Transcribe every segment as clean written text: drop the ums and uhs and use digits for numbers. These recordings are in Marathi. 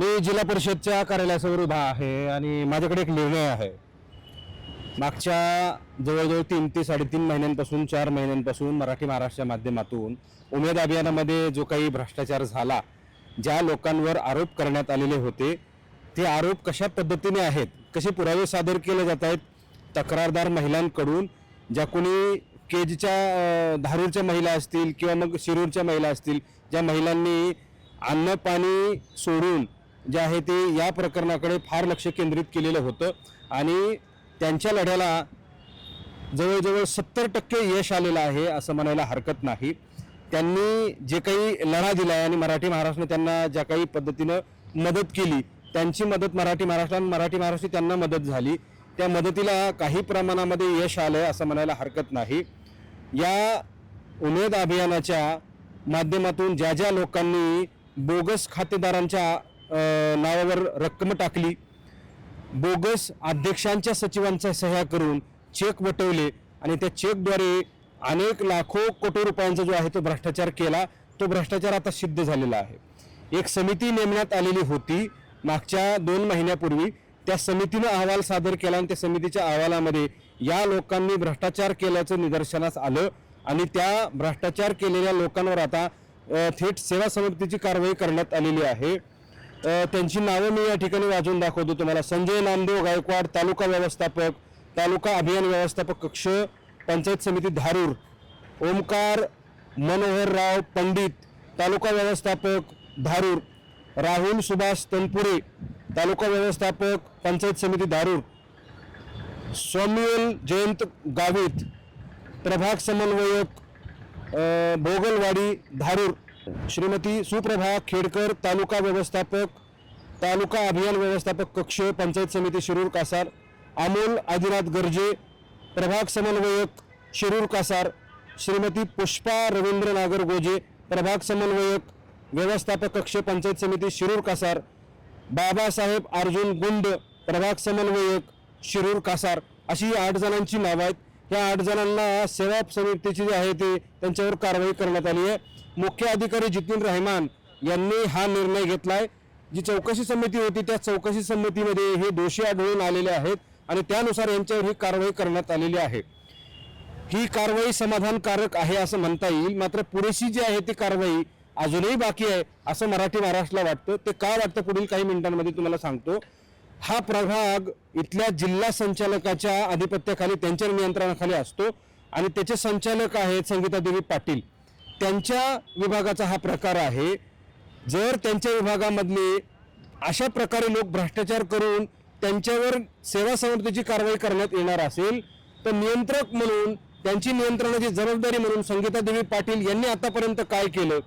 मी जिल्हा परिषदच्या कार्यालयासमोर उभा आहे आणि माझ्याकडे एक निर्णय आहे। मागच्या जवळजवळ 3 ते 3.5 महिन्यांपासून 4 महिन्यांपासून मराठी महाराष्ट्राच्या माध्यमातून उमेद अभियानामध्ये जो काही भ्रष्टाचार झाला, ज्या लोकांवर आरोप करण्यात आलेले होते, ते आरोप कशा पद्धतीने आहेत, कसे पुरावे सादर केले जात आहेत, तक्रारदार महिलांकडून, ज्या कोणी केजच्या धारूरच्या महिला असतील किंवा मग शिरूरच्या महिला असतील, ज्या महिलांनी अन्न पाणी सोडून जे आहे ते या प्रकरणाकडे फार लक्ष केंद्रित केलेलं होतं आणि त्यांच्या लढ्याला जवळजवळ 70% यश आलेलं आहे असं म्हणायला हरकत नाही। त्यांनी जे काही लढा दिला आणि मराठी महाराष्ट्राने त्यांना ज्या काही पद्धतीनं मदत केली, त्यांची मदत मराठी महाराष्ट्र त्यांना मदत झाली, त्या मदतीला काही प्रमाणामध्ये यश आलं असं म्हणायला हरकत नाही। या उमेद अभियानाच्या माध्यमातून ज्या ज्या लोकांनी बोगस खातेदारांच्या नावावर रक्कम टाकली, बोगस अध्यक्षांच्या सचिवांच्या सह्या करून चेक वटवले आणि त्या चेकद्वारे अनेक लाखो कोटी रुपयांचा जो आहे तो भ्रष्टाचार केला, तो भ्रष्टाचार आता सिद्ध झालेला आहे। एक समिती नेमण्यात आलेली होती मागच्या 2 महिन्यापूर्वी, त्या समितीनं अहवाल सादर केला आणि त्या समितीच्या अहवालामध्ये या लोकांनी भ्रष्टाचार केल्याचं निदर्शनास आलं आणि त्या भ्रष्टाचार केलेल्या लोकांवर आता थेट सेवा समितीची कारवाई करण्यात आलेली आहे। त्यांची नावं मी या ठिकाणी वाचून दाखवतो तुम्हाला। संजय नामदेव गायकवाड, तालुका व्यवस्थापक, तालुका अभियान व्यवस्थापक कक्ष, पंचायत समिती धारूर। ओमकार मनोहरराव पंडित, तालुका व्यवस्थापक धारूर। राहुल सुभाष तनपुरे, तालुका व्यवस्थापक पंचायत समिती धारूर। सौम्युअल जयंत गावित, प्रभाग समन्वयक भोगलवाडी धारूर। श्रीमती सुप्रभा खेडकर, तालुका व्यवस्थापक, तालुका अभियान व्यवस्थापक कक्ष, पंचायत समिती शिरूर कासार। अमोल आदिनाथ गर्जे, प्रभाग समन्वयक शिरूर कासार। श्रीमती पुष्पा रवींद्र नागर गोजे, प्रभाग समन्वयक व्यवस्थापक कक्ष, पंचायत समिती शिरूर कासार। बाबासाहेब अर्जुन गुंड, प्रभाग समन्वयक शिरूर कासार। अशी 8 जणांची नावं आहेत। या 8 जणांना सेवा समितीची जी आहे ते त्यांच्यावर कारवाई करण्यात आली आहे। मुख्य अधिकारी जितीन रहमान यांनी हा निर्णय घेतलाय। जी चौकशी समिती होती त्या चौकशी समितीमध्ये हे दोषी आढळून आलेले आहेत आणि त्यानुसार यांच्यावर ही कारवाई करण्यात आलेली आहे। ही कारवाई समाधानकारक आहे असं म्हणता येईल, मात्र पुरेशी जी आहे ती कारवाई अजूनही बाकी आहे असं मराठी महाराष्ट्राला वाटतं। ते का वाटतं पुढील काही मिनिटांमध्ये तुम्हाला सांगतो। हा प्रभाग इथल्या जिल्हा संचालकाच्या अधिपत्याखाली, त्यांच्या नियंत्रणाखाली असतो आणि त्याचे संचालक आहेत संगीता देवी पाटील। त्यांच्या विभागाचा हा प्रकार आहे। जर त्यांच्या विभागामधले अशा प्रकारे लोक भ्रष्टाचार करून त्यांच्यावर सेवा समितीची कारवाई करण्यात येणार असेल तर नियंत्रक म्हणून, त्यांची नियंत्रणाची जबाबदारी म्हणून संगीता देवी पाटील यांनी आतापर्यंत काय केलं?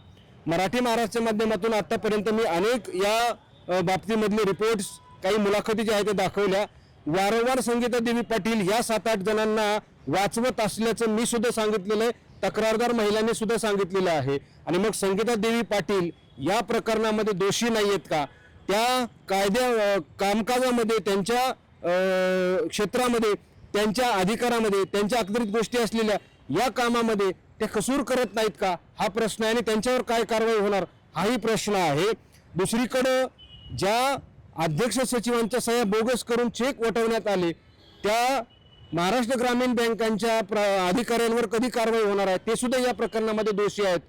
मराठी महाराष्ट्राच्या माध्यमातून आतापर्यंत मी अनेक या बाबतीमधले रिपोर्ट्स, काही मुलाखती ज्या आहेत ते दाखवल्या। वारंवार संगीता देवी पाटील या 7-8 जणांना वाचवत असल्याचं मी सुद्धा सांगितलेलं आहे, तक्रारदार महिलांनी सुद्धा सांगितलेलं आहे। आणि मग संगीता देवी पाटील या प्रकरणामध्ये दोषी नाही आहेत का? त्या कायद्या कामकाजामध्ये, त्यांच्या क्षेत्रामध्ये, त्यांच्या अधिकारामध्ये, त्यांच्या अतिरिक्त गोष्टी असलेल्या या कामामध्ये ते कसूर करत नाहीत का? हा प्रश्न आहे आणि त्यांच्यावर काय कारवाई होणार हाही प्रश्न आहे। दुसरीकडं ज्या अध्यक्ष सचिवांच्या सह्या बोगस करून चेक वटवण्यात आले, त्या महाराष्ट्र ग्रामीण बँकांच्या अधिकाऱ्यांवर कधी कारवाई होणार आहे? ते सुद्धा या प्रकरणामध्ये दोषी आहेत।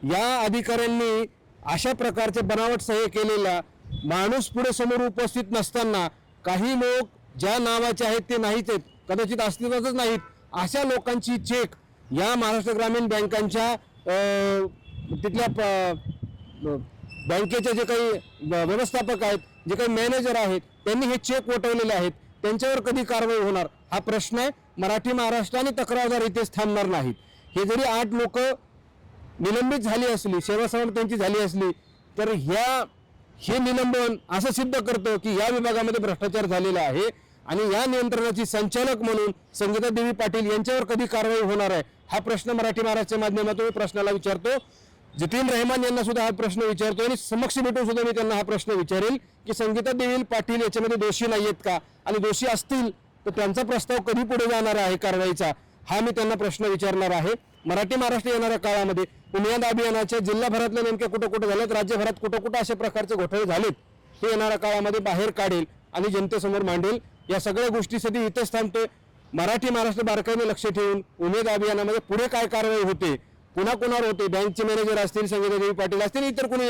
या अधिकाऱ्यांनी अशा प्रकारचे बनावट सह्य केलेला माणूस पुढे समोर उपस्थित नसताना काही लोक ज्या नावाचे आहेत ते नाहीच आहेत, कदाचित अस्तित्वातच नाहीत, अशा लोकांची चेक या महाराष्ट्र ग्रामीण बँकांच्या तिथल्या बँकेचे जे काही व्यवस्थापक आहेत, जे काही मॅनेजर आहेत, त्यांनी हे चेक वटवलेले आहेत, त्यांच्यावर कधी कारवाई होणार हा प्रश्न आहे। मराठी महाराष्ट्र आणि तक्रारदार इथेच थांबणार नाहीत। हे जरी 8 लोक निलंबित झाली असली, सेवा समिती त्यांची झाली असली, तर हे निलंबन असं सिद्ध करतं की या विभागामध्ये भ्रष्टाचार झालेला आहे आणि या नियंत्रणाची संचालक म्हणून संगीता देवी पाटील यांच्यावर कधी कारवाई होणार आहे हा प्रश्न मराठी महाराष्ट्राच्या माध्यमातून प्रश्नाला विचारतो। जितीन रहमान यांना सुद्धा हा प्रश्न विचारतो आणि समक्ष भेटून सुद्धा मी त्यांना हा प्रश्न विचारेल की संगीता देवी पाटील याच्यामध्ये दोषी नाही आहेत का, आणि दोषी असतील तर त्यांचा प्रस्ताव कधी पुढे जाणार आहे कारवाईचा, हा मी त्यांना प्रश्न विचारणार आहे। मराठी महाराष्ट्र येणाऱ्या काळामध्ये उमेद अभियानाच्या जिल्हाभरातल्या नेमक्या कुठं कुठं झालेत, राज्यभरात कुठं कुठं अशा प्रकारचे घोटाळे झालेत हे येणाऱ्या काळामध्ये बाहेर काढेल आणि जनतेसमोर मांडेल. या सगळ्या गोष्टीसाठी इथंच थांबतोय. मराठी महाराष्ट्र बारकाईने लक्ष ठेवून उमेद अभियानामध्ये पुढे काय कारवाई होते, पुन्हा कोणावर होते, बँकचे मॅनेजर असतील, संगीतादेवी पाटील असतील, इतर कोणी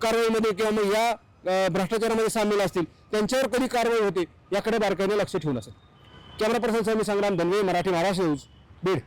कारवाईमध्ये किंवा मग या भ्रष्टाचारामध्ये सामील असतील त्यांच्यावर कधी कारवाई होते याकडे बारकाईने लक्ष ठेवून असेल. कॅमेरा पर्सन मी संग्राम धनवे, मराठी महाराष्ट्र न्यूज, बीड.